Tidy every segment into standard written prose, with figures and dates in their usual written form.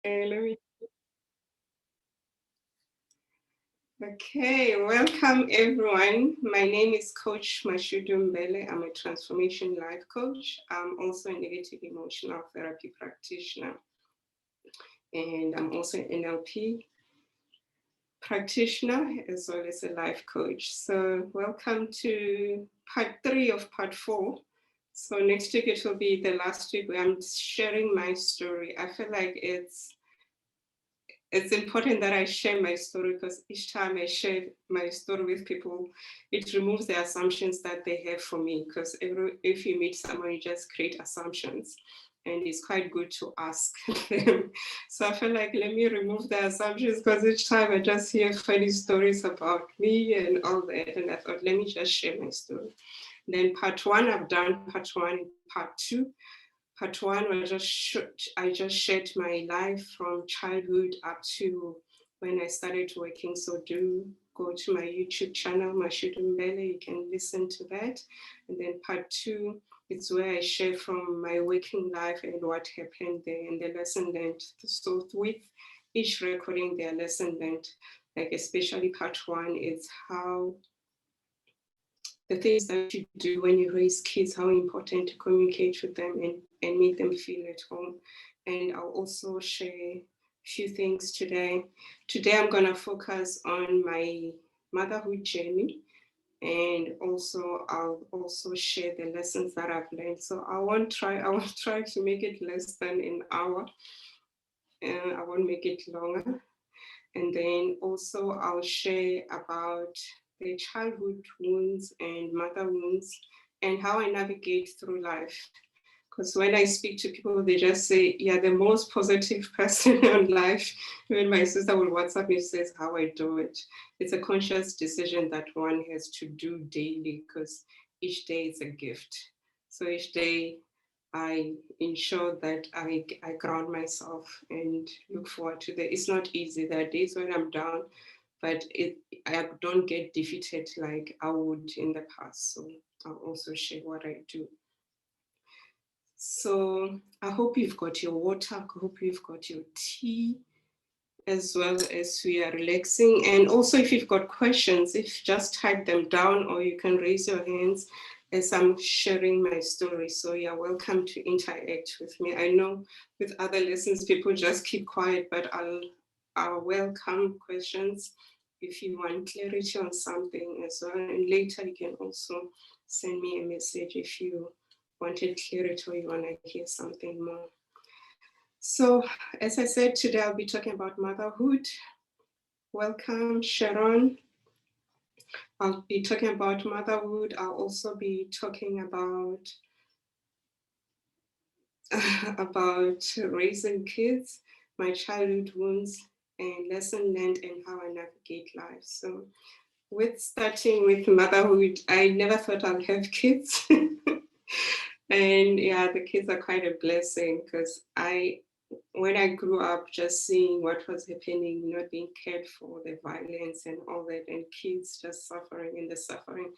Okay, welcome everyone. My name is Coach Mashudu Mbele. I'm a transformation life coach. I'm also a negative emotional therapy practitioner, and I'm also an NLP practitioner as well as a life coach. So welcome to part 3 of part 4. So next week it will be the last week where I'm sharing my story. I feel like it's important that I share my story, because each time I share my story with people, it removes the assumptions that they have for me. Because if you meet someone, you just create assumptions, and it's quite good to ask them. So I feel like, let me remove the assumptions, because each time I just hear funny stories about me and all that, and I thought, let me just share my story. Then part 1, I've done part 1. Part 2, Part 1 was I just shared my life from childhood up to when I started working. So do go to my YouTube channel, Mashudu Mbele. You can listen to that. And then part 2, it's where I share from my working life and what happened there and the lesson learned. So with each recording, their lesson learned, like especially part 1, it's how the things that you do when you raise kids, how important to communicate with them and make them feel at home. And I'll also share a few things today. Today, I'm going to focus on my motherhood journey. And also, I'll also share the lessons that I've learned. So I will try to make it less than an hour. I won't make it longer. And then also I'll share about the childhood wounds and mother wounds and how I navigate through life. Because when I speak to people, they just say, "You're the most positive person on life." Even my sister will WhatsApp me, says how I do it. It's a conscious decision that one has to do daily, because each day is a gift. So each day I ensure that I ground myself and look forward to the. It's not easy. There are days when I'm down, but I don't get defeated like I would in the past. So I'll also share what I do. So I hope you've got your water. I hope you've got your tea, as well as we are relaxing. And also, if you've got questions, if just type them down, or you can raise your hands as I'm sharing my story. So you're welcome to interact with me. I know with other lessons, people just keep quiet, but I'll welcome questions if you want clarity on something as well. And later you can also send me a message if you wanted clarity or you want to hear something more. So, as I said, today I'll be talking about motherhood. Welcome, Sharon. I'll be talking about motherhood. I'll also be talking about about raising kids, my childhood wounds, and lesson learned, and how I navigate life. So, with starting with motherhood, I never thought I'd have kids. And yeah, the kids are quite a blessing, because when I grew up, just seeing what was happening, not being cared for, the violence and all that, and kids just suffering, and the suffering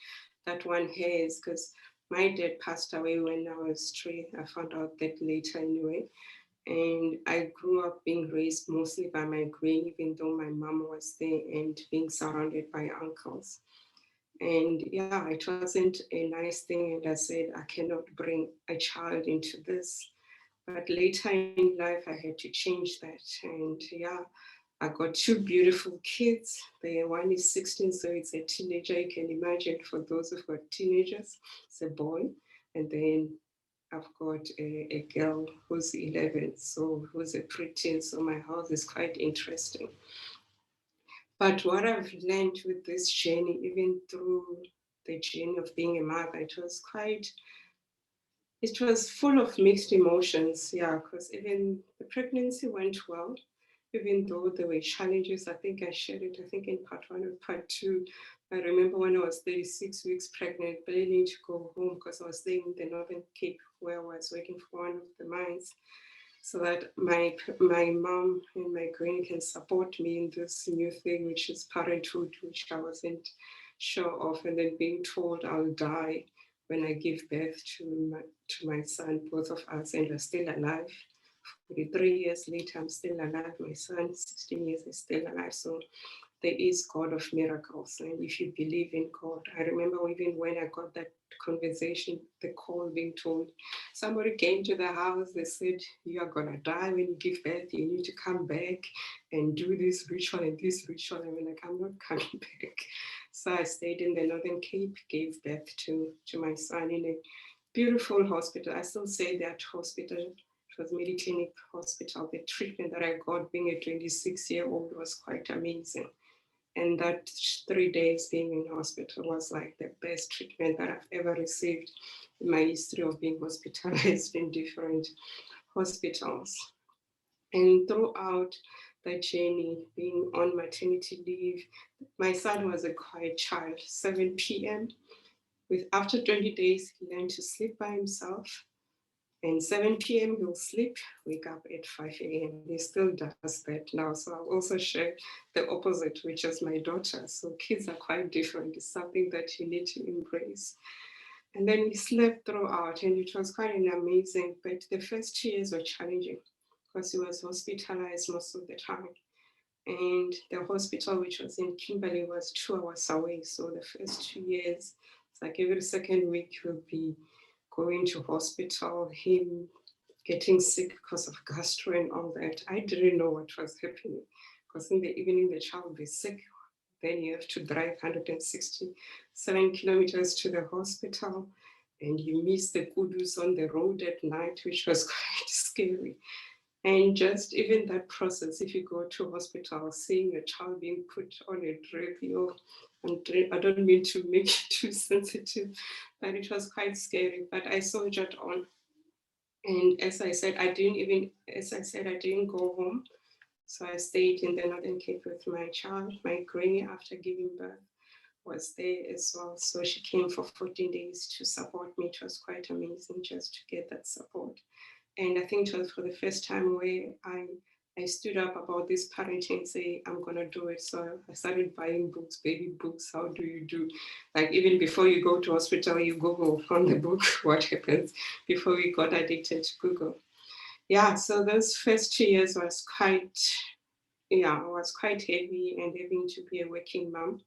that one has, because my dad passed away when I was 3. I found out that later anyway. And I grew up being raised mostly by my grand, even though my mom was there, and being surrounded by uncles. And yeah, it wasn't a nice thing. And I said, I cannot bring a child into this. But later in life, I had to change that. And yeah, I got 2 beautiful kids. The one is 16, so it's a teenager. You can imagine, for those who've got teenagers, it's a boy. And then I've got a girl who's 11, so who's a preteen. So my house is quite interesting. But what I've learned with this journey, even through the journey of being a mother, it was full of mixed emotions. Yeah, because even the pregnancy went well, even though there were challenges. I think I shared it, I think in part 1 or part 2. I remember when I was 36 weeks pregnant, planning to go home, because I was staying in the Northern Cape, where I was working for one of the mines, so that my mom and my granny can support me in this new thing, which is parenthood, which I wasn't sure of. And then being told I'll die when I give birth to my son, both of us, and we're still alive 43 years later, I'm still alive. My son, 16 years, is still alive. So there is God of miracles. And if you believe in God, I remember even when I got that conversation, the call being told, somebody came to the house, they said, you are going to die when you give birth, you need to come back and do this ritual and this ritual. And we're like, I'm not coming back. So I stayed in the Northern Cape, gave birth to my son in a beautiful hospital. I still say that hospital, it was Mediclinic Hospital. The treatment that I got being a 26-year-old was quite amazing. And that 3 days being in hospital was like the best treatment that I've ever received in my history of being hospitalized in different hospitals. And throughout that journey, being on maternity leave, my son was a quiet child, 7 p.m. After 20 days, he learned to sleep by himself. And 7 p.m. he'll sleep, wake up at 5 a.m. He still does that now. So I'll also share the opposite, which is my daughter. So kids are quite different. It's something that you need to embrace. And then we slept throughout, and it was quite an amazing, but the first 2 years were challenging because he was hospitalized most of the time. And the hospital, which was in Kimberley, was 2 hours away. So the first 2 years, it's like every second week we'll be going to hospital, him getting sick because of gastro and all that. I didn't know what was happening because in the evening the child will be sick. Then you have to drive 167 kilometers to the hospital, and you miss the kudus on the road at night, which was quite scary. And just even that process, if you go to hospital, seeing a child being put on a drip, I don't mean to make it too sensitive, but it was quite scary. But I soldiered on. And as I said, I didn't go home. So I stayed in the Northern Cape with my child. My granny, after giving birth, was there as well. So she came for 14 days to support me. It was quite amazing just to get that support. And I think it was for the first time where I stood up about this parenting and say, I'm going to do it. So I started buying books, baby books. How do you do? Like even before you go to hospital, you Google on the book what happens before we got addicted to Google. Yeah, so those first 2 years was quite heavy, and having to be a working mom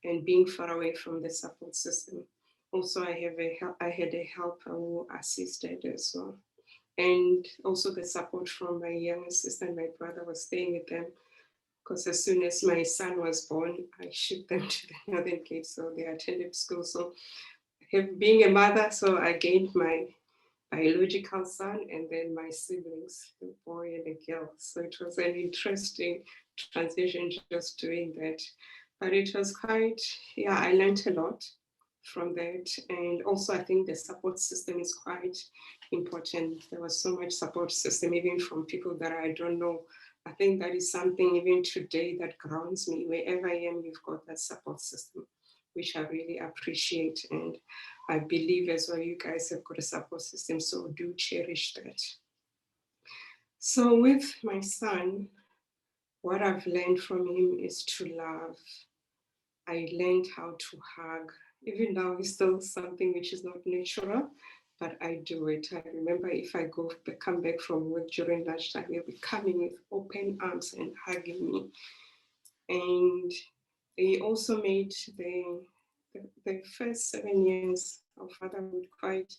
and being far away from the support system. Also, I had a helper who assisted as well. And also the support from my younger sister and my brother was staying with them because as soon as my son was born, I shipped them to the Northern Cape, so they attended school. So being a mother, so I gained my biological son and then my siblings, a boy and a girl. So it was an interesting transition just doing that. But it was quite, I learned a lot from that. And also, I think the support system is quite important. There was so much support system, even from people that I don't know. I think that is something even today that grounds me. Wherever I am, you've got that support system, which I really appreciate. And I believe as well you guys have got a support system, so do cherish that. So with my son, what I've learned from him is to love. I learned how to hug. Even now, it's still something which is not natural, but I do it. I remember if I come back from work during lunchtime, he'll be coming with open arms and hugging me. And he also made the first 7 years of fatherhood quite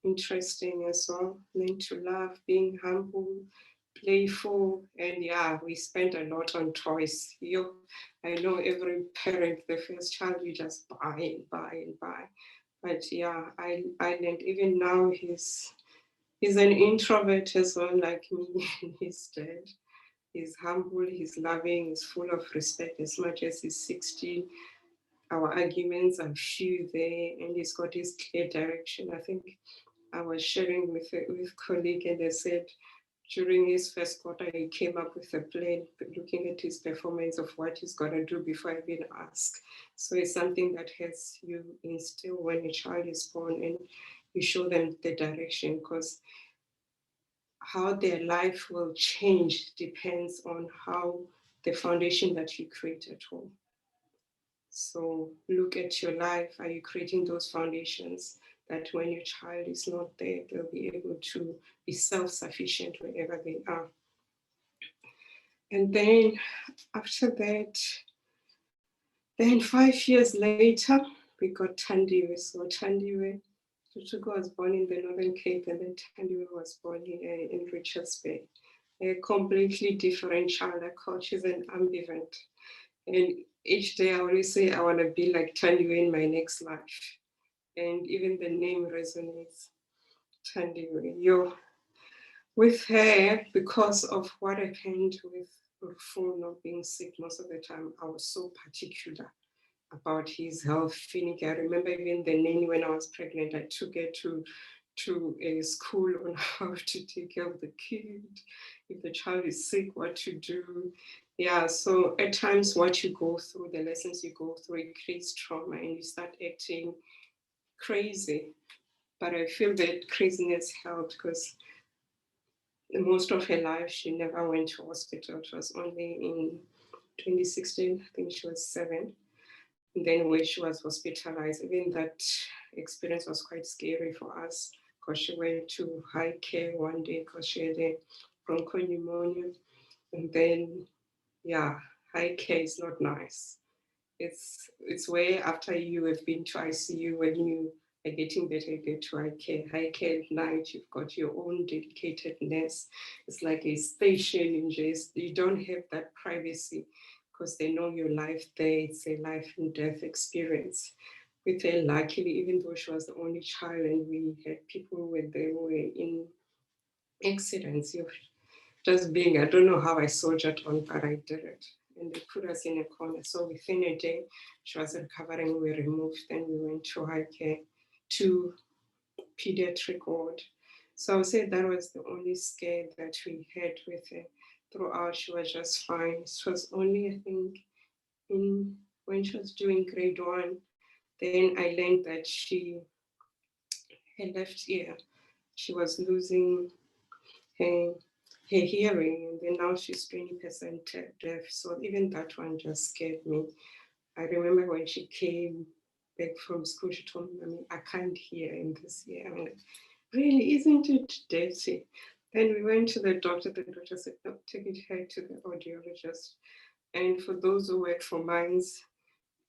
interesting as well. Learned to love, being humble, playful, and we spent a lot on toys. I know every parent, the first child, you just buy and buy and buy. But I learned even now he's an introvert as well, like me, and he's dead. He's humble, he's loving, he's full of respect as much as he's 16. Our arguments are few there, and he's got his clear direction. I think I was sharing with a colleague, and they said during his first quarter, he came up with a plan, looking at his performance of what he's going to do before I even ask. So it's something that has you instill when a child is born, and you show them the direction, because how their life will change depends on how the foundation that you create at home. So look at your life. Are you creating those foundations? that when your child is not there, they'll be able to be self-sufficient wherever they are. And then after that, then 5 years later, we got Tandiwe. So Tandiwe, Tutuko was born in the Northern Cape, and then Tandiwe was born in Richards Bay. A completely different child. I call she's an ambivert. And each day I always say I want to be like Tandiwe in my next life. And even the name resonates. Tandiwe. With her, because of what happened with Rufo not being sick most of the time, I was so particular about his health. Finnick, I remember even the nanny when I was pregnant, I took her to a school on how to take care of the kid, if the child is sick, what to do. Yeah, so at times what you go through, the lessons you go through, it creates trauma and you start acting crazy. But I feel that craziness helped because most of her life she never went to hospital. It was only in 2016, I think she was 7. And then when she was hospitalized, even that experience was quite scary for us because she went to high care one day because she had a bronchopneumonia. And then, yeah, high care is not nice. It's where after you have been to ICU, when you are getting better, you get to high care. High care at night, you've got your own dedicated nurse. It's like a station in just, you don't have that privacy because they know your life there. It's a life and death experience. With her, luckily, even though she was the only child and we had people when they were in accidents, you just being, I don't know how I soldiered on, but I did it. And they put us in a corner. So within a day, she was recovering, we removed, then we went to high care, to pediatric ward. So I would say that was the only scare that we had with her. Throughout, she was just fine. It was only, I think, when she was doing grade 1, then I learned that she her left ear, she was losing her, her hearing, and then now she's 20% deaf. So even that one just scared me. I remember when she came back from school, she told me, Mommy, I can't hear in this ear. I'm like, really, isn't it dirty? Then we went to the doctor said, no, take it here to the audiologist. And for those who work for mines,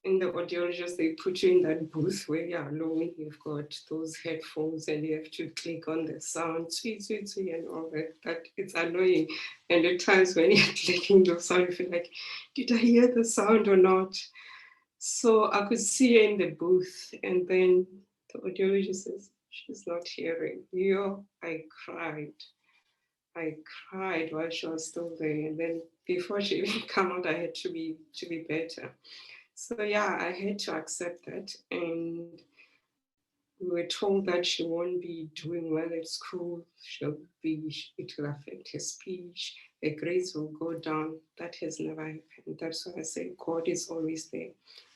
in the audiologist, they put you in that booth where you're alone. You've got those headphones and you have to click on the sound, sweet, sweet, sweet, and all that. That it's annoying. And at times when you're clicking the sound, you feel like, did I hear the sound or not? So I could see her in the booth, and then the audiologist says, she's not hearing. I cried. I cried while she was still there. And then before she even come out, I had to be better. So yeah, I had to accept that. And we were told that she won't be doing well at school. It will affect her speech. Her grades will go down. That has never happened. That's why I say God is always there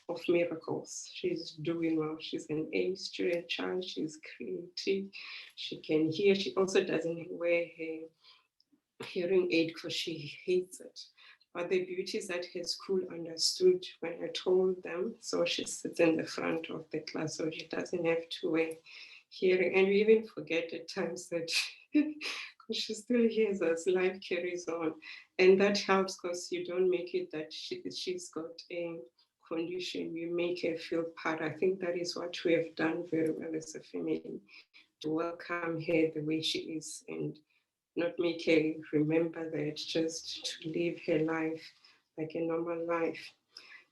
of miracles. She's doing well. She's an A student child. She's creative. She can hear. She also doesn't wear her hearing aid because she hates it. But the beauty is that her school understood when I told them. So she sits in the front of the class, so she doesn't have to wear hearing. And we even forget at times that because she still hears us, life carries on. And that helps because you don't make it that she's got a condition, you make her feel part. I think that is what we have done very well as a family, to welcome her the way she is and not make her remember that, just to live her life like a normal life.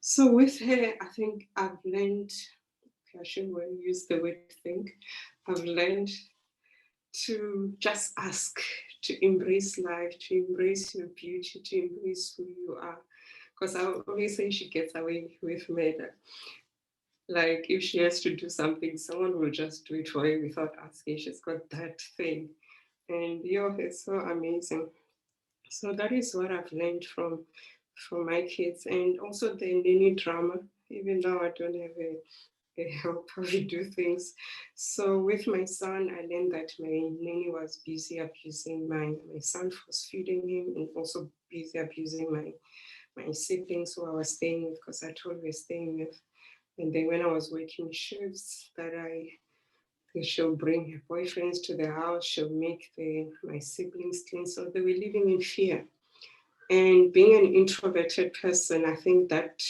So with her, I think I've learned, I shouldn't use the word think, I've learned to just ask, to embrace life, to embrace your beauty, to embrace who you are. Because I always say she gets away with murder. Like if she has to do something, someone will just do it for her without asking. She's got that thing. And it's so amazing. So that is what I've learned from my kids, and also the nanny drama. Even though I don't have a helper, we do things. So with my son, I learned that my nanny was busy abusing my son, force feeding him, and also busy abusing my siblings who I was staying with, because I told her we were staying with. And then when I was working shifts, that She'll bring her boyfriends to the house. She'll make my siblings clean. So they were living in fear. And being an introverted person, I think that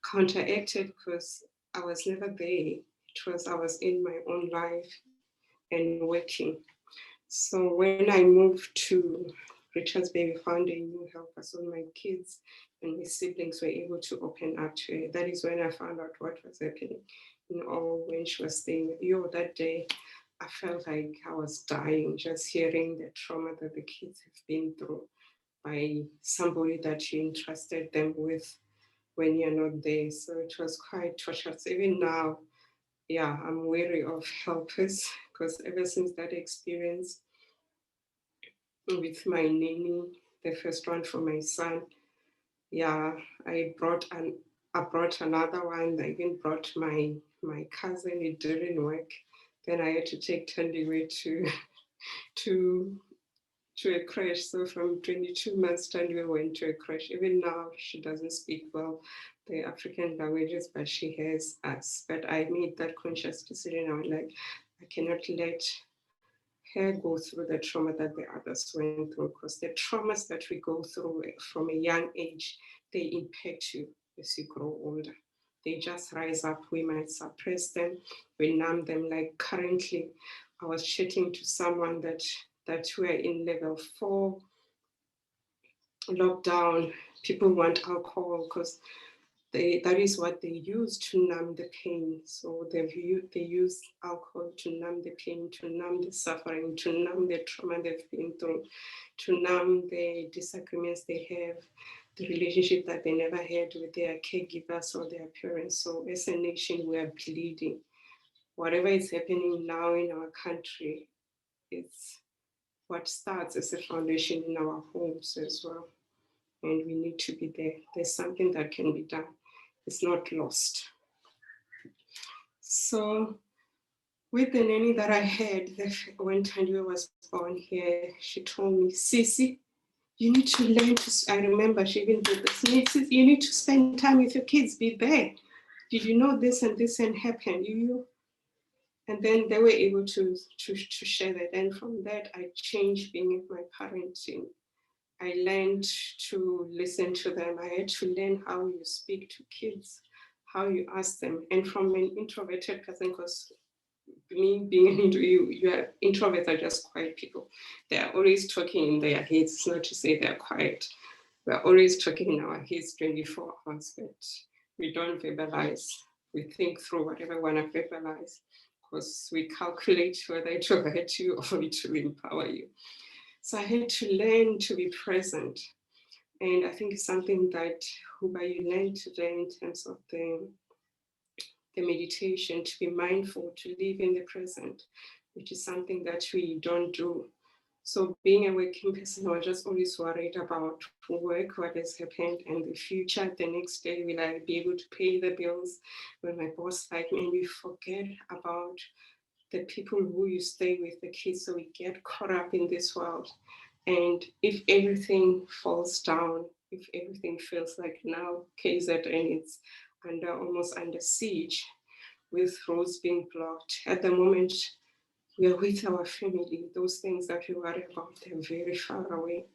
counteracted because I was never there. It was I was in my own life and working. So when I moved to Richards Bay, we found a new helper. So my kids and my siblings were able to open up to her. That is when I found out what was happening. When she was staying with you that day, I felt like I was dying just hearing the trauma that the kids have been through by somebody that you entrusted them with when you're not there. So it was quite torturous. Even now, yeah, I'm wary of helpers because ever since that experience with my nanny, the first one for my son, yeah, I brought another one. I even brought my cousin. It didn't work. Then I had to take Tandiwe to to a crash. So from 22 months, Tandiwe went to a crash. Even now, she doesn't speak well the African languages, but she has us. But I made that conscious decision. I was like, I cannot let her go through the trauma that the others went through, because the traumas that we go through from a young age, they impact you as you grow older. They just rise up. We might suppress them, we numb them. Like currently, I was chatting to someone that were in level 4 lockdown. People want alcohol because that is what they use to numb the pain. So they use alcohol to numb the pain, to numb the suffering, to numb the trauma they've been through, to numb the disagreements they have, the relationship that they never had with their caregivers or their parents. So as a nation, we are bleeding. Whatever is happening now in our country, it's what starts as a foundation in our homes as well. And we need to be there. There's something that can be done. It's not lost. So with the nanny that I had, when Tandiwe was born here, she told me, Sisi, you need to learn to, I remember she even did this, you need to spend time with your kids, be there. Did you know this and happened? And then they were able to share that. And from that, I changed being with my parenting. I learned to listen to them. I had to learn how you speak to kids, how you ask them. And from an introverted person, because me being into you are introverts are just quiet people. They are always talking in their heads. It's not to say they're quiet. We're always talking in our heads 24 hours, but we don't verbalize. We think through whatever we want to verbalize because we calculate whether it will hurt you or it will empower you. So I had to learn to be present. And I think it's something that Huba, you learned today in terms of the meditation, to be mindful, to live in the present, which is something that we don't do. So being a working person, I was just always worried about work, what has happened, and the future. The next day, will I be able to pay the bills? Will my boss like me? And we forget about the people who you stay with, the kids. So we get caught up in this world. And if everything falls down, if everything feels like now KZN is almost under siege, with roads being blocked, at the moment we are with our family. Those things that we worry about, they're very far away.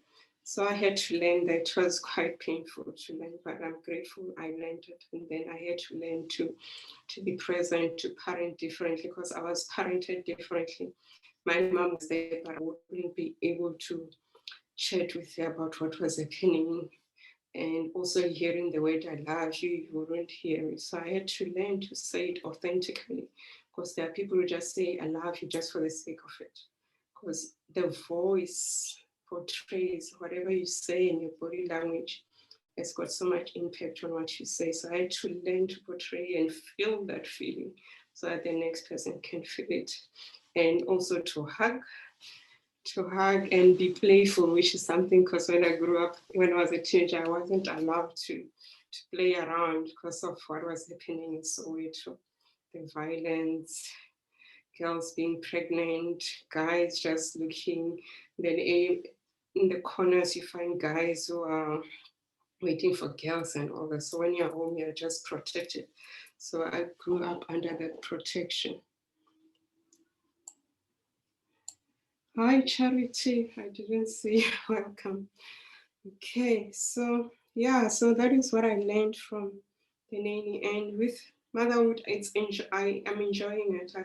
So I had to learn that. It was quite painful to learn, but I'm grateful I learned it. And then I had to learn to be present, to parent differently, because I was parented differently. My mom was there, but I wouldn't be able to chat with her about what was happening. And also hearing the word I love you, you wouldn't hear it. So I had to learn to say it authentically, because there are people who just say I love you just for the sake of it. Because the voice portrays whatever you say in your body language has got so much impact on what you say. So I had to learn to portray and feel that feeling so that the next person can feel it. And also to hug and be playful, which is something, because when I grew up, when I was a teenager, I wasn't allowed to play around because of what was happening in Soweto, the violence, girls being pregnant, guys just looking. Then in the corners, you find guys who are waiting for girls and all that. So when you're home, you're just protected. So I grew up under that protection. Hi, Charity. I didn't see you. Welcome. Okay, so yeah, so that is what I learned from the nanny. And with motherhood, I am enjoying it. I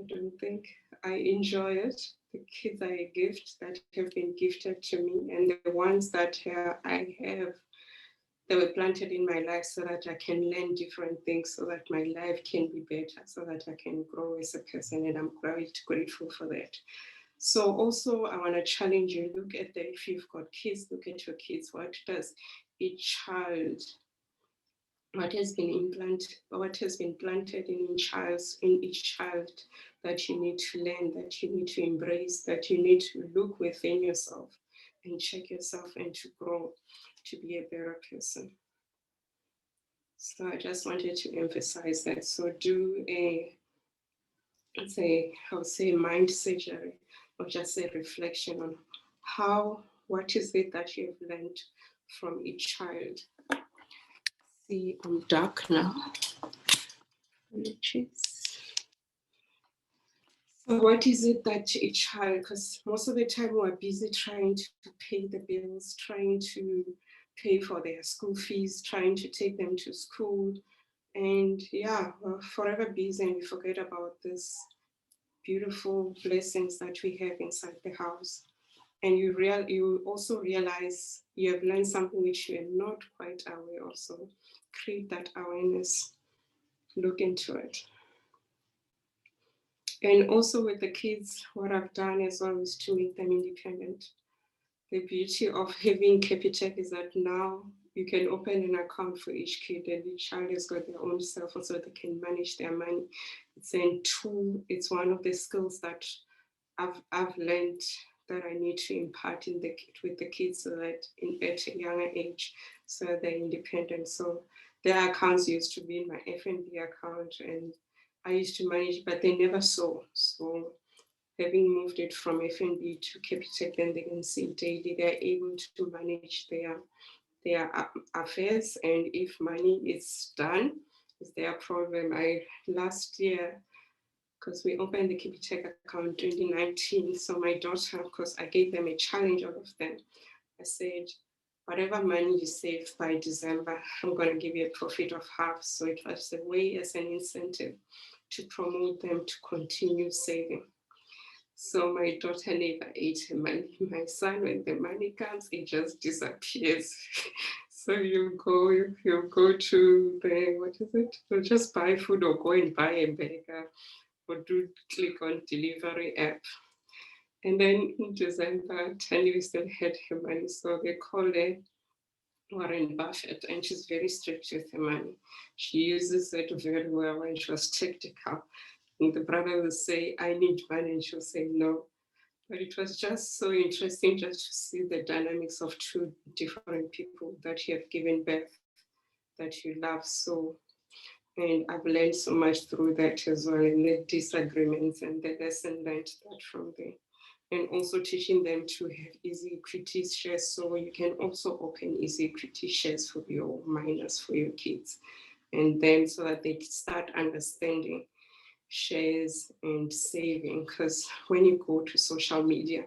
don't think I enjoy it. The kids are a gift that have been gifted to me, and the ones that I have, they were planted in my life so that I can learn different things, so that my life can be better, so that I can grow as a person, and I'm quite grateful for that. So also I want to challenge you, look at the, if you've got kids, look at your kids. What does each child, what has been planted in each child that you need to learn, that you need to embrace, that you need to look within yourself and check yourself and to grow to be a better person. So I just wanted to emphasize that. So do a, I would say mind surgery, or just a reflection on what is it that you have learned from each child. See, I'm dark now. So what is it that each child, because most of the time we're busy trying to pay the bills, trying to pay for their school fees, trying to take them to school. And yeah, we're forever busy and we forget about this beautiful blessings that we have inside the house. And you also realize you have learned something which you are not quite aware of. So create that awareness, look into it. And also with the kids, what I've done as well is to make them independent. The beauty of having Capitec is that now you can open an account for each kid, and each child has got their own cell phone so they can manage their money. It's a tool, it's one of the skills that I've learned that I need to impart with the kids, so that at a younger age, so they're independent. So their accounts used to be in my FNB account, and I used to manage, but they never saw. So having moved it from FNB to Capitec, then they can see daily. They're able to manage their affairs, and if money is done, is their problem. I last year, because we opened the Capitec account 2019. So my daughter, of course, I gave them a challenge, all of them. I said, whatever money you save by December, I'm going to give you a profit of half. So it was a way as an incentive to promote them to continue saving. So my daughter never ate her money. My son, when the money comes, it just disappears. So you go to the, what is it? You just buy food or go and buy a burger or do click on delivery app. And then in December, Tanya still had her money. So they called her Warren Buffett, and she's very strict with her money. She uses it very well, and she was tactical. And the brother will say, I need money, and she'll say no. But it was just so interesting just to see the dynamics of two different people that you have given birth, that you love so. And I've learned so much through that as well, and the disagreements and the lesson learned that from there. And also teaching them to have easy equity shares. So you can also open easy equity shares for your minors, for your kids. And then so that they start understanding shares and saving. Because when you go to social media,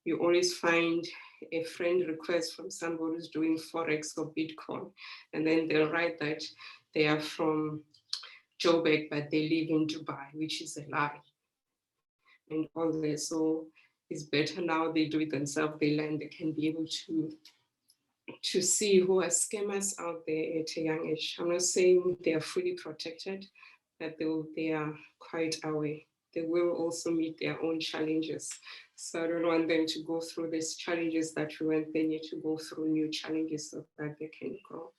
you always find a friend request from somebody who's doing Forex or Bitcoin. And then they'll write that they are from Joburg, but they live in Dubai, which is a lie. And all that. So it's better now they do it themselves, they learn, they can be able to see who are scammers out there at a young age. I'm not saying they are fully protected, but they are quite aware. They will also meet their own challenges. So I don't want them to go through these challenges that we went. They need to go through new challenges so that they can grow.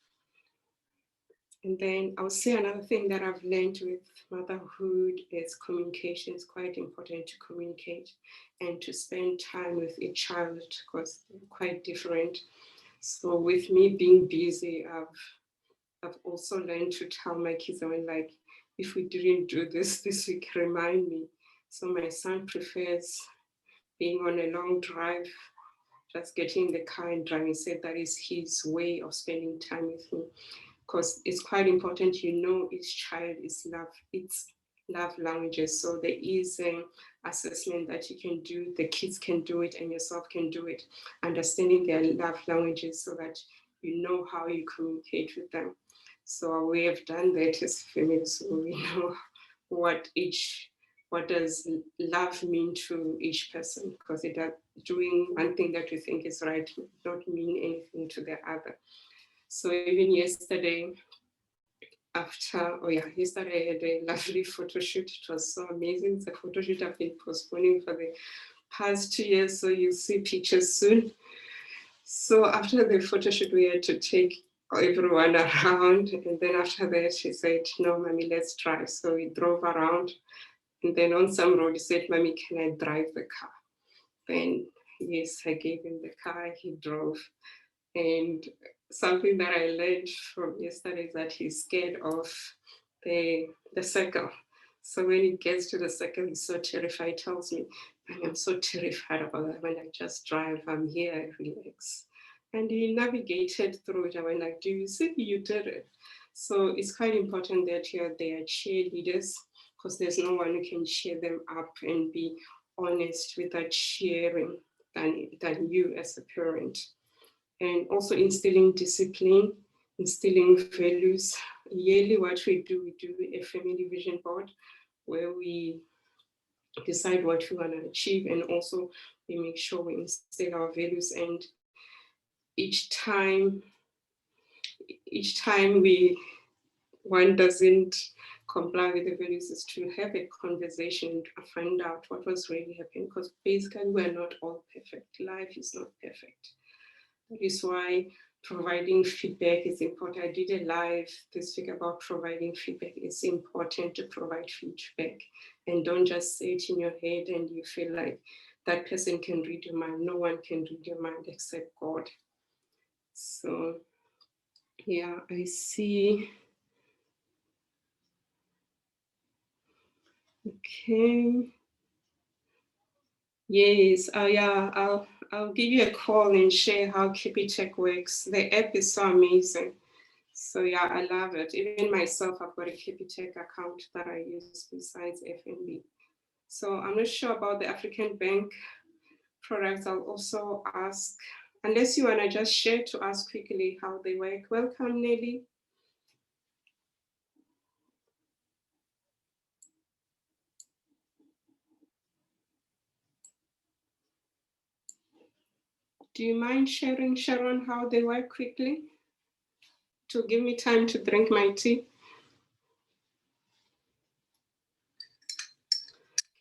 And then I'll say another thing that I've learned with motherhood is communication. It's quite important to communicate and to spend time with a child because they're quite different. So with me being busy, I've also learned to tell my kids, I mean, like, if we didn't do this week, remind me. So my son prefers being on a long drive, just getting in the car and driving. Said that is his way of spending time with me, because it's quite important. You know, each child is love. It's love languages. So there is an assessment that you can do, the kids can do it and yourself can do it, understanding their love languages so that you know how you communicate with them. So we have done that as families, so we know what does love mean to each person, because it does, doing one thing that we think is right not mean anything to the other. So even yesterday, yesterday I had a lovely photo shoot. It was so amazing. It's a photo shoot I've been postponing for the past 2 years, so you'll see pictures soon. So after the photo shoot, we had to take everyone around, and then after that, she said, "No, mommy, let's drive." So we drove around, and then on some road, he said, "Mommy, can I drive the car?" Then yes, I gave him the car. He drove. And something that I learned from yesterday is that he's scared of the circle. So when he gets to the circle, he's so terrified. He tells me, "I'm so terrified about that. When I just drive, I'm here, I relax." And he navigated through it. I went like, "Do you see you did it?" So it's quite important that you're their cheerleaders, because there's no one who can cheer them up and be honest without cheering than you as a parent. And also instilling discipline, instilling values. Yearly, what we do a family vision board where we decide what we want to achieve, and also we make sure we instill our values. And each time one doesn't comply with the values, is to have a conversation to find out what was really happening, because basically we're not all perfect. Life is not perfect. That is why providing feedback is important. I did a live this week about providing feedback. It's important to provide feedback, and don't just say it in your head and you feel like that person can read your mind. No one can read your mind except God. So yeah, I see. Okay. Yes. I'll give you a call and share how KipiTech works. The app is so amazing. So yeah, I love it. Even myself, I've got a KipiTech account that I use besides FNB. So I'm not sure about the African Bank products. I'll also ask, unless you want to just share to us quickly how they work. Welcome, Nelly. Do you mind sharing, Sharon, how they work quickly? To give me time to drink my tea.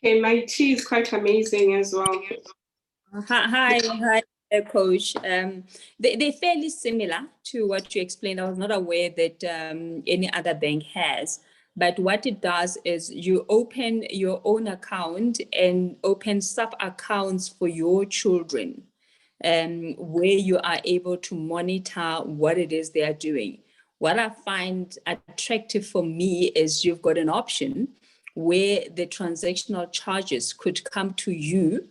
Okay, my tea is quite amazing as well. Hi, Coach. They're fairly similar to what you explained. I was not aware that any other bank has. But what it does is you open your own account and open sub-accounts for your children, where you are able to monitor what it is they are doing. What I find attractive for me is you've got an option where the transactional charges could come to you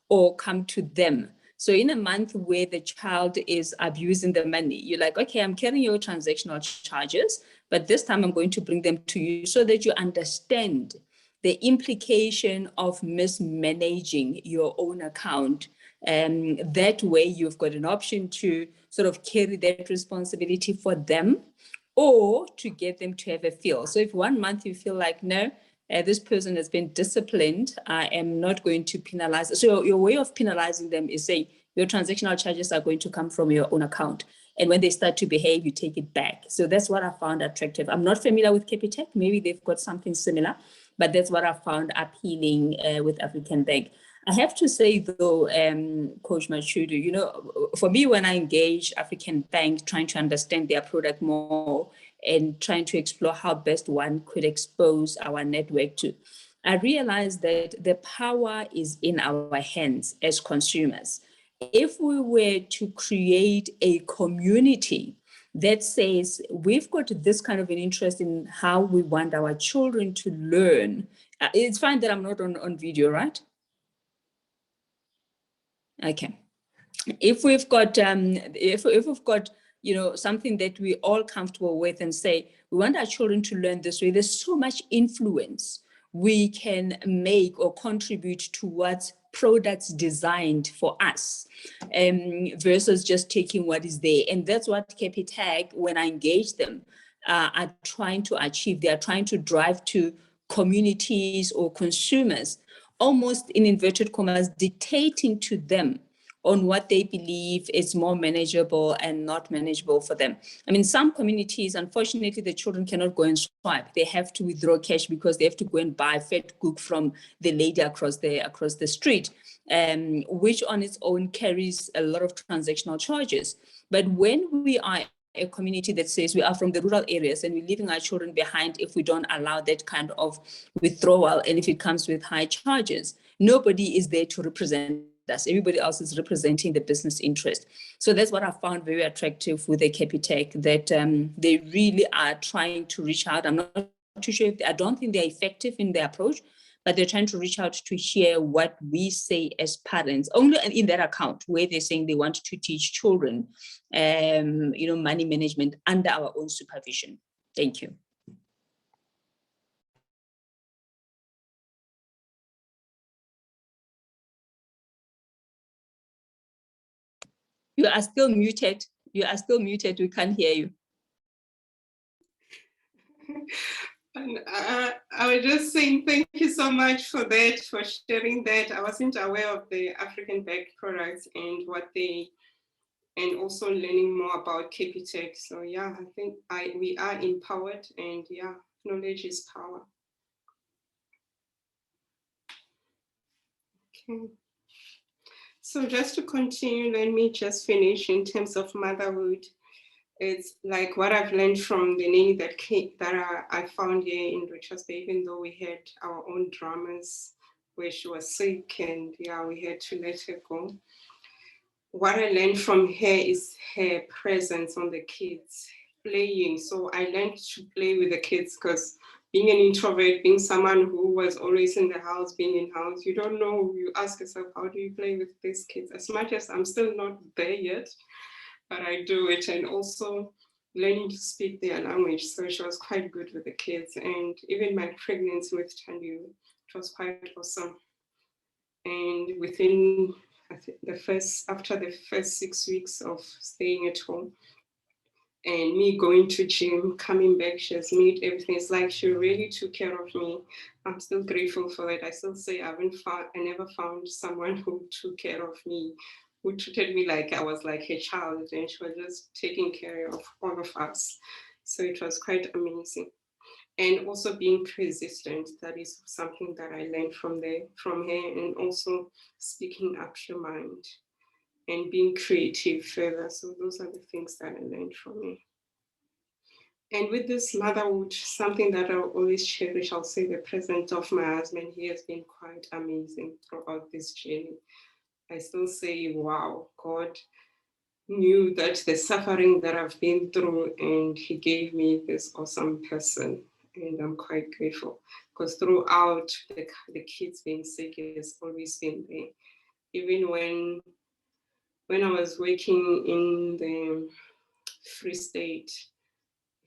or come to them. So in a month where the child is abusing the money, you're like, okay, I'm carrying your transactional charges, but this time I'm going to bring them to you so that you understand the implication of mismanaging your own account. That way you've got an option to sort of carry that responsibility for them, or to get them to have a feel. So if 1 month you feel like, no, this person has been disciplined, I am not going to penalize. So your way of penalizing them is saying your transactional charges are going to come from your own account. And when they start to behave, you take it back. So that's what I found attractive. I'm not familiar with KipiTech. Maybe they've got something similar, but that's what I found appealing with African Bank. I have to say, though, Coach Machudu, you know, for me, when I engage African Bank, trying to understand their product more and trying to explore how best one could expose our network to, I realized that the power is in our hands as consumers. If we were to create a community that says we've got this kind of an interest in how we want our children to learn, it's fine that I'm not on video, right? Okay. If we've got if we've got, you know, something that we're all comfortable with, and say we want our children to learn this way, there's so much influence we can make or contribute towards products designed for us, versus just taking what is there. And that's what Capitec, when I engage them, are trying to achieve. They are trying to drive to communities or consumers, almost in inverted commas, dictating to them on what they believe is more manageable and not manageable for them. I mean, some communities, unfortunately, the children cannot go and swipe. They have to withdraw cash because they have to go and buy fat cook from the lady across the street, which on its own carries a lot of transactional charges. But when we are a community that says we are from the rural areas and we're leaving our children behind if we don't allow that kind of withdrawal, and if it comes with high charges, nobody is there to represent us. Everybody else is representing the business interest. So that's what I found very attractive with the Capitec, that they really are trying to reach out. I'm not too sure I don't think they're effective in their approach, but they're trying to reach out to hear what we say as parents, only in that account where they're saying they want to teach children, money management under our own supervision. Thank you. You are still muted. You are still muted. We can't hear you. And I was just saying thank you so much for that, for sharing that. I wasn't aware of the African backed products and what they, and also learning more about Capitec. So yeah, I think we are empowered, and yeah, knowledge is power. Okay. So just to continue, let me just finish in terms of motherhood. It's like what I've learned from the nanny that I found here in Richards Bay, even though we had our own dramas where she was sick and yeah, we had to let her go. What I learned from her is her presence on the kids, playing. So I learned to play with the kids because being an introvert, being someone who was always in the house, being in house, you don't know, you ask yourself, how do you play with these kids? As much as I'm still not there yet, but I do it. And also learning to speak their language. So she was quite good with the kids. And even my pregnancy with Tandu, it was quite awesome. And within after the first 6 weeks of staying at home and me going to gym, coming back, she has made everything. It's like she really took care of me. I'm still grateful for that. I still say I never found someone who took care of me, who treated me like I was like her child, and she was just taking care of all of us. So it was quite amazing. And also being persistent, that is something that I learned from her, and also speaking up your mind and being creative further. So those are the things that I learned from her. And with this motherhood, something that I'll always cherish, I'll say the presence of my husband. He has been quite amazing throughout this journey. I still say, wow, God knew that the suffering that I've been through, and he gave me this awesome person. And I'm quite grateful because throughout the kids being sick, he has always been there. Even when I was working in the Free State,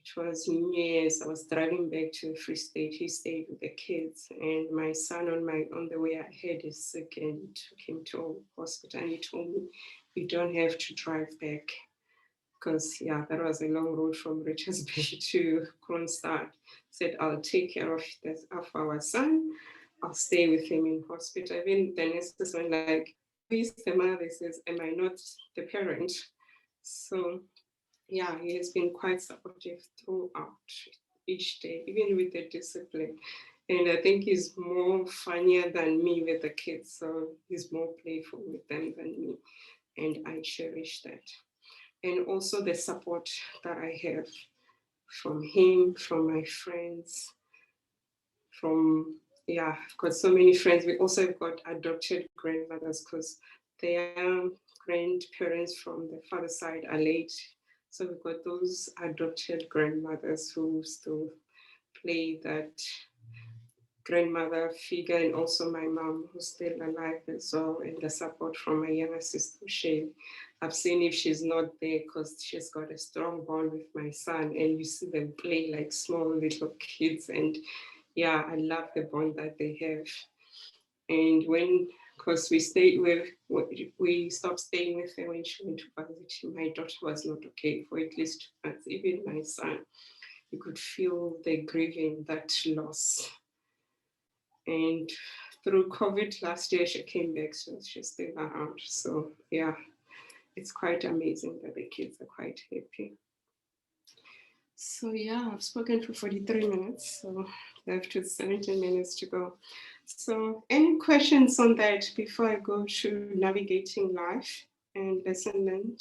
it was New Year's, I was driving back to the Free State. He stayed with the kids, and my son on the way ahead is sick, and he took him to hospital, and he told me, "You don't have to drive back." Because yeah, that was a long road from Richards Bay to Kronstadt. Said, "I'll take care of our son. I'll stay with him in hospital." Even the nurses were like, "Who's the mother?" He says, "Am I not the parent?" So yeah, he has been quite supportive throughout each day, even with the discipline. And I think he's more funnier than me with the kids. So he's more playful with them than me. And I cherish that. And also the support that I have from him, from my friends, I've got so many friends. We also have got adopted grandmothers because their grandparents from the father side are late. So we've got those adopted grandmothers who still play that grandmother figure, and also my mom who's still alive as well, and the support from my younger sister, Shay. I've seen if she's not there because she's got a strong bond with my son, and you see them play like small little kids, and yeah, I love the bond that they have. And when, because we stayed with, we stopped staying with her when she went to varsity. My daughter was not okay for at least 2 months. Even my son, you could feel the grieving, that loss. And through COVID last year, she came back, so she's still around. So yeah, it's quite amazing that the kids are quite happy. So yeah, I've spoken for 43 minutes, so left with 17 minutes to go. So any questions on that before I go to navigating life and lesson learned?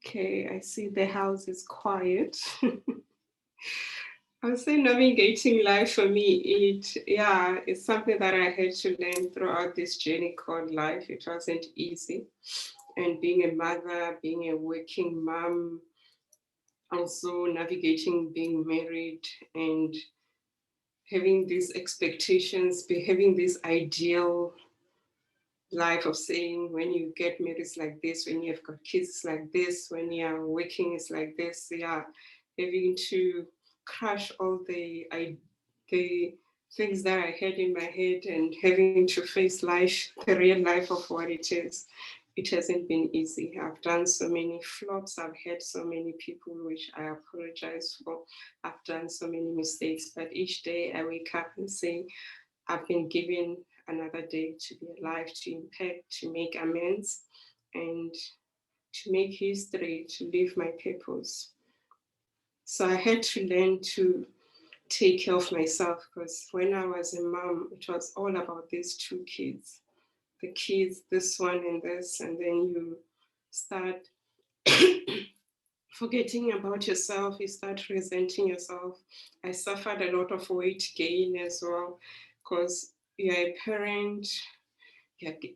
Okay, I see the house is quiet. I would say navigating life for me, it's something that I had to learn throughout this journey called life. It wasn't easy. And being a mother, being a working mom, also navigating being married and having these expectations, having this ideal life of saying when you get married it's like this, when you have got kids it's like this, when you're working it's like this. Yeah, having to crush all the things that I had in my head and having to face life, the real life of what it is. It hasn't been easy. I've done so many flops. I've had so many people, which I apologize for. I've done so many mistakes, but each day I wake up and say, I've been given another day to be alive, to impact, to make amends, and to make history, to live my purpose. So I had to learn to take care of myself because when I was a mom, it was all about these two kids. The kids, this one and this, and then you start forgetting about yourself, you start resenting yourself. I suffered a lot of weight gain as well because you're a parent,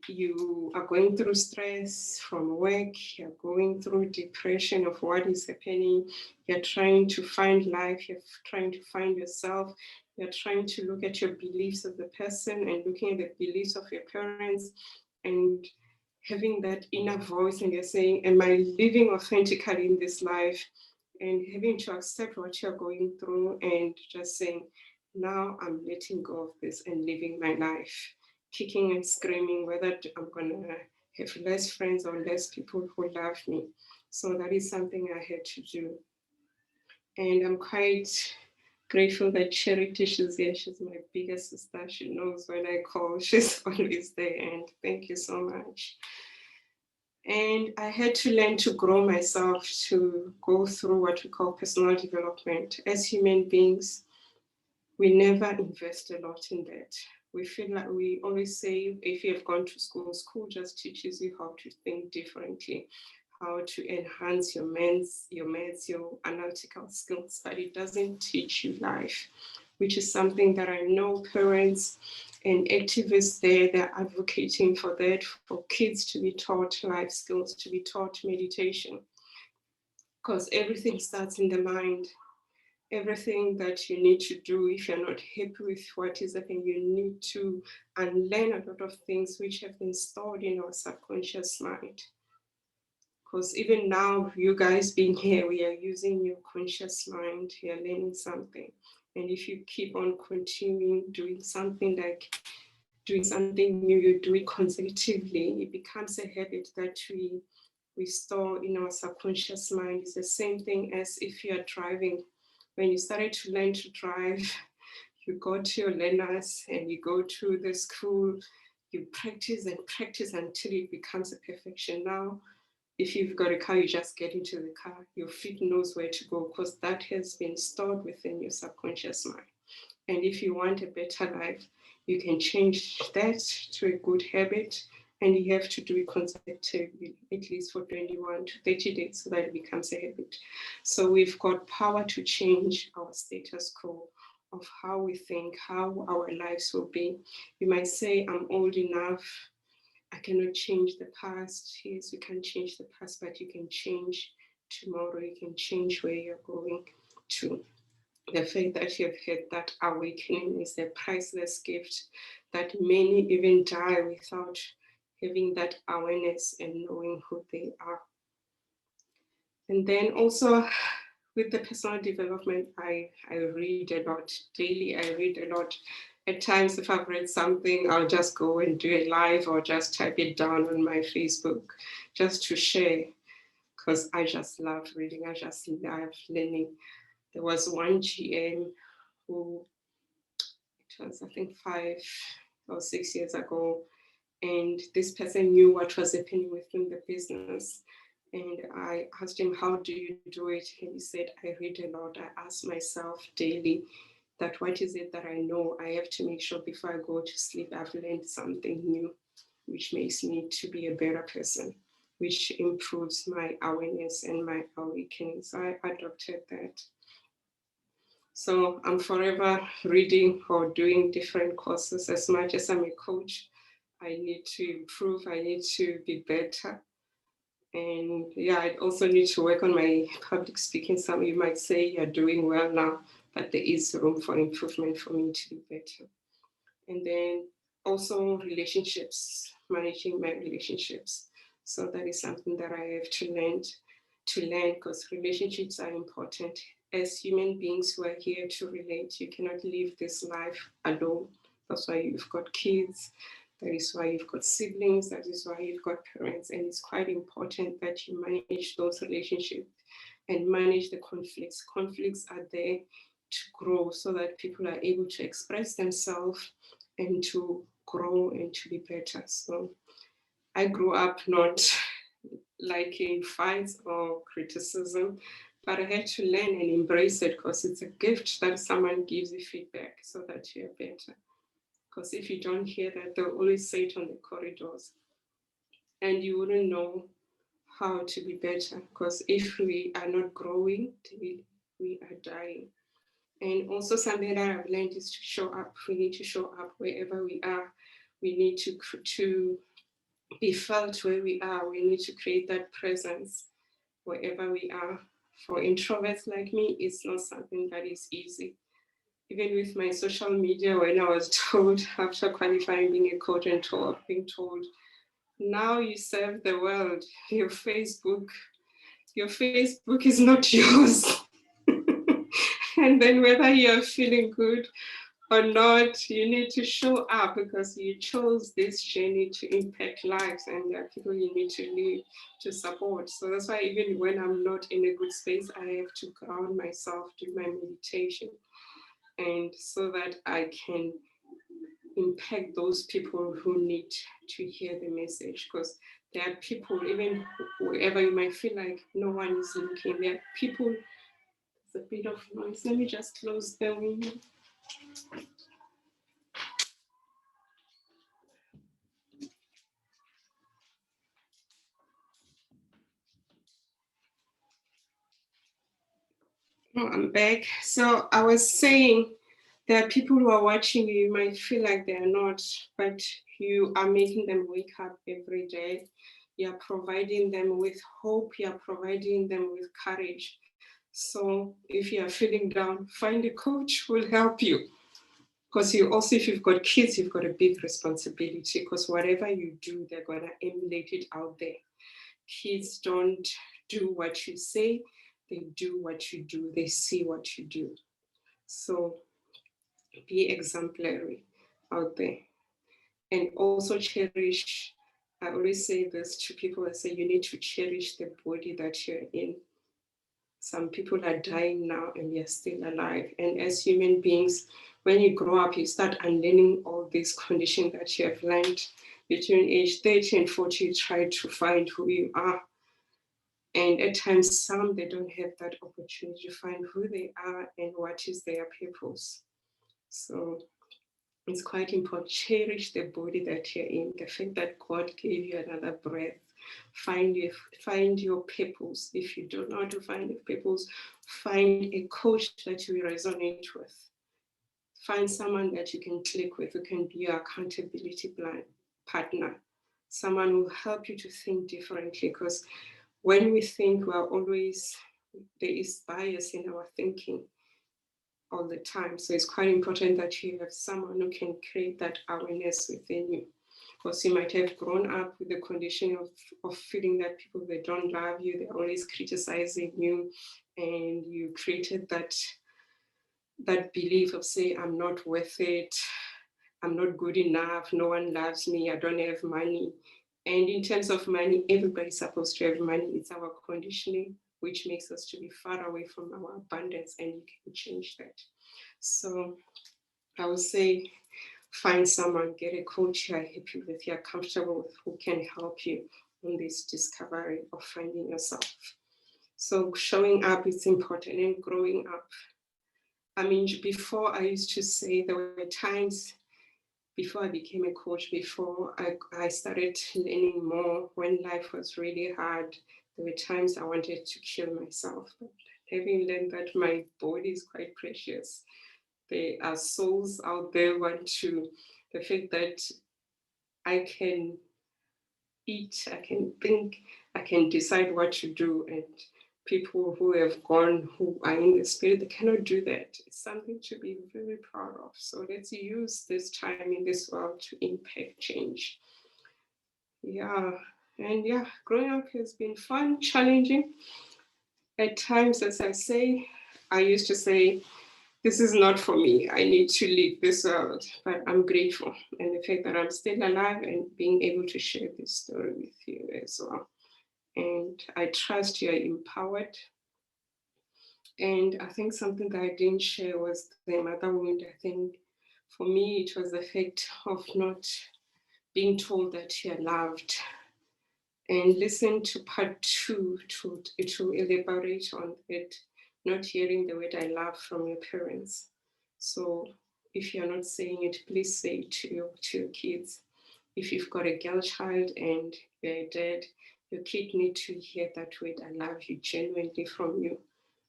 you are going through stress from work, you're going through depression of what is happening, you're trying to find life, you're trying to find yourself, you're trying to look at your beliefs of the person and looking at the beliefs of your parents and having that inner voice and you're saying, am I living authentically in this life? And having to accept what you're going through and just saying, now I'm letting go of this and living my life, kicking and screaming whether I'm going to have less friends or less people who love me. So that is something I had to do. And I'm quite grateful that Charity is here. She's my biggest sister. She knows when I call, she's always there. And thank you so much. And I had to learn to grow myself, to go through what we call personal development. As human beings, we never invest a lot in that. We feel like we always say, if you have gone to school, school just teaches you how to think differently, how to enhance your analytical skills, but it doesn't teach you life, which is something that I know parents and activists there, they're advocating for that, for kids to be taught life skills, to be taught meditation, because everything starts in the mind. Everything that you need to do, if you're not happy with what is happening, you need to unlearn a lot of things which have been stored in our subconscious mind. Because even now, you guys being here, we are using your conscious mind, you're learning something. And if you keep on continuing doing something like doing something new, you do it consecutively, it becomes a habit that we store in our subconscious mind. It's the same thing as if you are driving. When you started to learn to drive, you go to your learners and you go to the school, you practice and practice until it becomes a perfection. Now, if you've got a car, you just get into the car. Your feet knows where to go because that has been stored within your subconscious mind. And if you want a better life, you can change that to a good habit. And you have to do it consecutively, at least for 21 to 30 days, so that it becomes a habit. So we've got power to change our status quo of how we think, how our lives will be. You might say, I'm old enough, I cannot change the past. Yes, you can change the past, but you can change tomorrow. You can change where you're going. too. The fact that you have had that awakening is a priceless gift that many even die without having that awareness and knowing who they are. And then also with the personal development, I read a lot daily. I read a lot. At times, if I've read something, I'll just go and do a live or just type it down on my Facebook just to share, because I just love reading. I just love learning. There was one GM who, it was I think 5 or 6 years ago, and this person knew what was happening within the business. And I asked him, how do you do it? And he said, I read a lot. I ask myself daily that what is it that I know? I have to make sure before I go to sleep, I've learned something new, which makes me to be a better person, which improves my awareness and my awakening. So I adopted that. So I'm forever reading or doing different courses. As much as I'm a coach, I need to improve, I need to be better. And yeah, I also need to work on my public speaking. Some of you might say you're doing well now, but there is room for improvement for me to be better. And then also relationships, managing my relationships. So that is something that I have to learn because relationships are important. As human beings who are here to relate, you cannot live this life alone. That's why you've got kids. That is why you've got siblings. That is why you've got parents. And it's quite important that you manage those relationships and manage the conflicts. Conflicts are there to grow so that people are able to express themselves and to grow and to be better. So I grew up not liking fights or criticism, but I had to learn and embrace it because it's a gift that someone gives you feedback so that you're better. Because if you don't hear that, they'll always say it on the corridors and you wouldn't know how to be better. Because if we are not growing, we are dying. And also something that I've learned is to show up. We need to show up wherever we are. We need to be felt where we are. We need to create that presence wherever we are. For introverts like me, it's not something that is easy. Even with my social media, when I was told after qualifying being a coach and being told, now you serve the world, your Facebook is not yours. And then whether you're feeling good or not, you need to show up because you chose this journey to impact lives and there are people you need to lead, to support. So that's why even when I'm not in a good space, I have to ground myself, do my meditation, and so that I can impact those people who need to hear the message. Because there are people, even wherever you might feel like no one is looking, there are people, there's a bit of noise. Let me just close the window. Oh, I'm back. So I was saying there are people who are watching you, you might feel like they're not, but you are making them wake up every day. You're providing them with hope, you're providing them with courage. So if you are feeling down, find a coach who will help you. Because you also, if you've got kids, you've got a big responsibility because whatever you do, they're going to emulate it out there. Kids don't do what you say, they do what you do, they see what you do. So be exemplary out there. And also cherish, I always say this to people, I say you need to cherish the body that you're in. Some people are dying now and we are still alive. And as human beings, when you grow up, you start unlearning all these conditions that you have learned. Between age 30 and 40, you try to find who you are. And at times, some, they don't have that opportunity to find who they are and what is their purpose. So it's quite important. Cherish the body that you're in, the fact that God gave you another breath. Find your purpose. If you don't know how to find your purpose, find a coach that you resonate with. Find someone that you can click with, who can be your accountability partner. Someone who will help you to think differently, because when we think, we're always there is bias in our thinking all the time. So it's quite important that you have someone who can create that awareness within you. Because you might have grown up with the condition of feeling that people, they don't love you, they're always criticizing you, and you created that belief of saying, I'm not worth it, I'm not good enough, no one loves me, I don't have money. And in terms of money, everybody's supposed to have money. It's our conditioning, which makes us to be far away from our abundance, and you can change that. So I would say find someone, get a coach you're happy with, you're comfortable with, who can help you in this discovery of finding yourself. So showing up is important, and growing up. I mean, before I used to say there were times before I became a coach, before I started learning more, when life was really hard, there were times I wanted to kill myself. But having learned that my body is quite precious, there are souls out there want to, the fact that I can eat, I can think, I can decide what to do. And people who have gone, who are in the spirit, they cannot do that. It's something to be very proud of. So let's use this time in this world to impact change. Yeah. And yeah, growing up has been fun, challenging. At times, as I say, I used to say, this is not for me. I need to leave this world. But I'm grateful. And the fact that I'm still alive and being able to share this story with you as well. And I trust you're empowered. And I think something that I didn't share was the mother wound. I think for me, it was the fact of not being told that you're loved. And listen to part two to elaborate on it, not hearing the word I love from your parents. So if you're not saying it, please say it to your kids. If you've got a girl child and you're a dad, your kid need to hear that word I love you genuinely from you,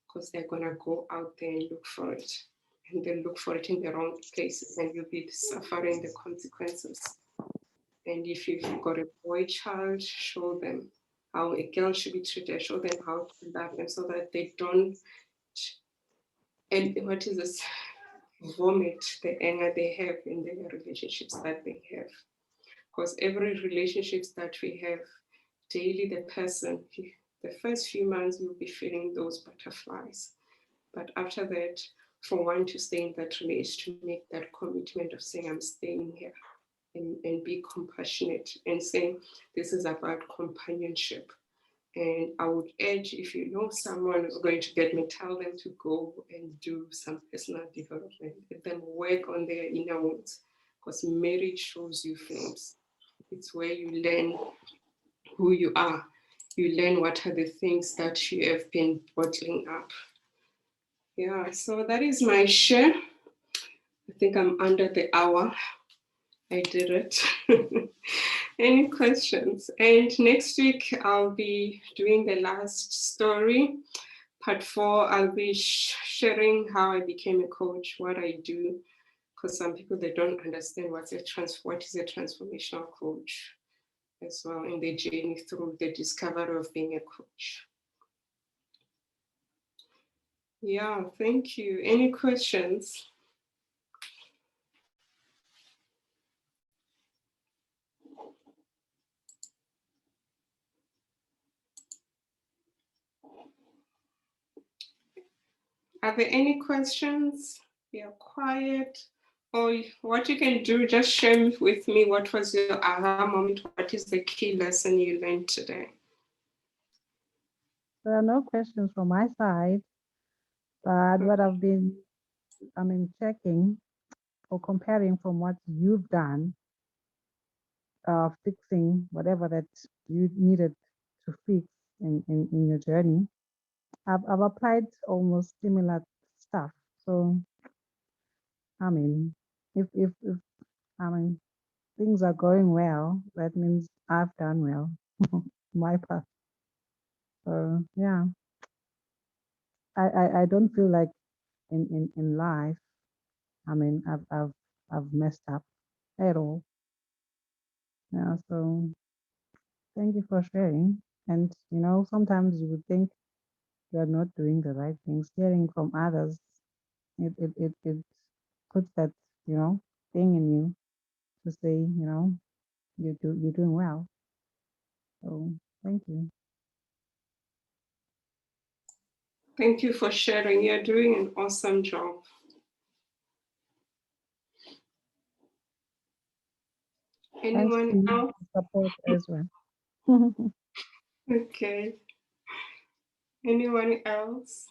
because they're gonna go out there and look for it. And they'll look for it in the wrong places, and you'll be suffering the consequences. And if you've got a boy child, show them how a girl should be treated, show them how to love them so that they don't, and what is this, vomit the anger they have in their relationships that they have. Because every relationship that we have daily, the person, the first few months, you'll be feeling those butterflies. But after that, for one to stay in that relationship, to make that commitment of saying, I'm staying here, and be compassionate and saying, this is about companionship. And I would urge, if you know someone who's going to get me, tell them to go and do some personal development. Let them work on their inner wounds, because marriage shows you things. It's where you learn who you are. You learn what are the things that you have been bottling up. Yeah, so that is my share. I think I'm under the hour. I did it. Any questions? And next week, I'll be doing the last story. Part 4, I'll be sharing how I became a coach, what I do, because some people, they don't understand what is a transformational coach as well in their journey through the discovery of being a coach. Yeah, thank you. Any questions? Are there any questions? You're quiet. Or what you can do, just share with me what was your aha moment, what is the key lesson you learned today? There are no questions from my side, but what I've been, checking or comparing from what you've done, fixing whatever that you needed to fix in your journey. I've applied almost similar stuff. So, I mean, if I mean things are going well, that means I've done well, my part. So yeah, I don't feel like in life, I've messed up at all. Yeah, so thank you for sharing. And sometimes you would think you're not doing the right things. Hearing from others, it puts that, thing in you to say, you're doing well. So thank you. Thank you for sharing. You're doing an awesome job. Thanks to Anyone else? support as well. Okay. Anyone else?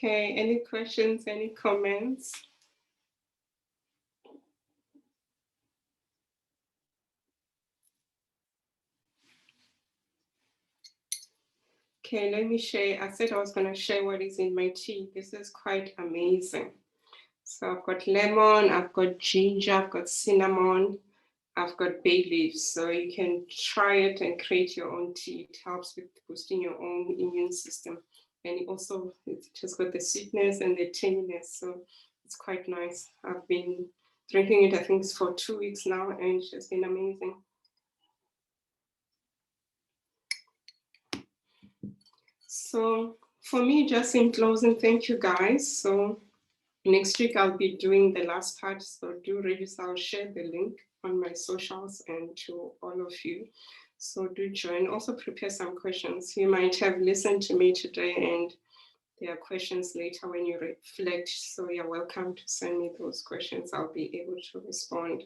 Okay, any questions, any comments? Okay, let me share. I said I was going to share what is in my tea. This is quite amazing. So I've got lemon, I've got ginger, I've got cinnamon, I've got bay leaves. So you can try it and create your own tea. It helps with boosting your own immune system. And it has got the sweetness and the tanginess. So it's quite nice. I've been drinking it, I think, for 2 weeks now, and it's just been amazing. So for me, just in closing, thank you guys. So next week I'll be doing the last part. So do register. I'll share the link on my socials and to all of you. So do join. Also prepare some questions. You might have listened to me today and there are questions later when you reflect. So you're welcome to send me those questions. I'll be able to respond.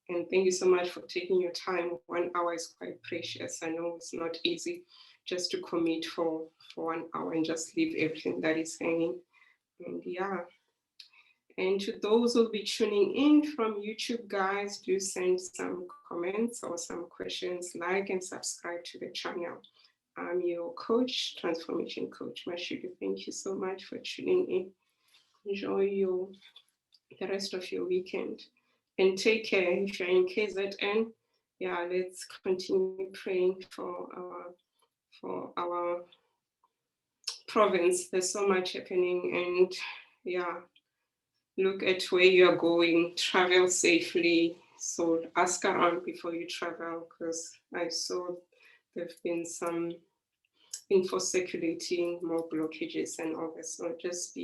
And thank you so much for taking your time. 1 hour is quite precious. I know it's not easy just to commit for 1 hour and just leave everything that is hanging. And yeah. And to those who'll be tuning in from YouTube, guys, do send some comments or some questions, like and subscribe to the channel. I'm your coach, transformation coach, Mashudu. Thank you so much for tuning in. Enjoy the rest of your weekend and take care. If you're in KZN, yeah, let's continue praying for our province. There's so much happening, and yeah, look at where you are going, travel safely. So ask around before you travel, because I saw there've been some info circulating, more blockages and all that. So just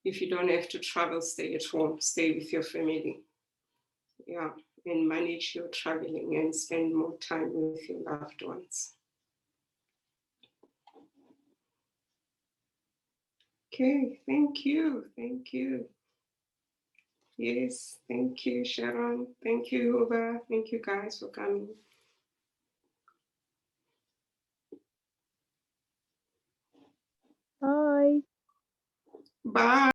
if you don't have to travel, stay at home, stay with your family. Yeah, and manage your traveling and spend more time with your loved ones. Okay, thank you. Thank you. Yes, thank you, Sharon. Thank you, Uba. Thank you guys for coming. Bye. Bye.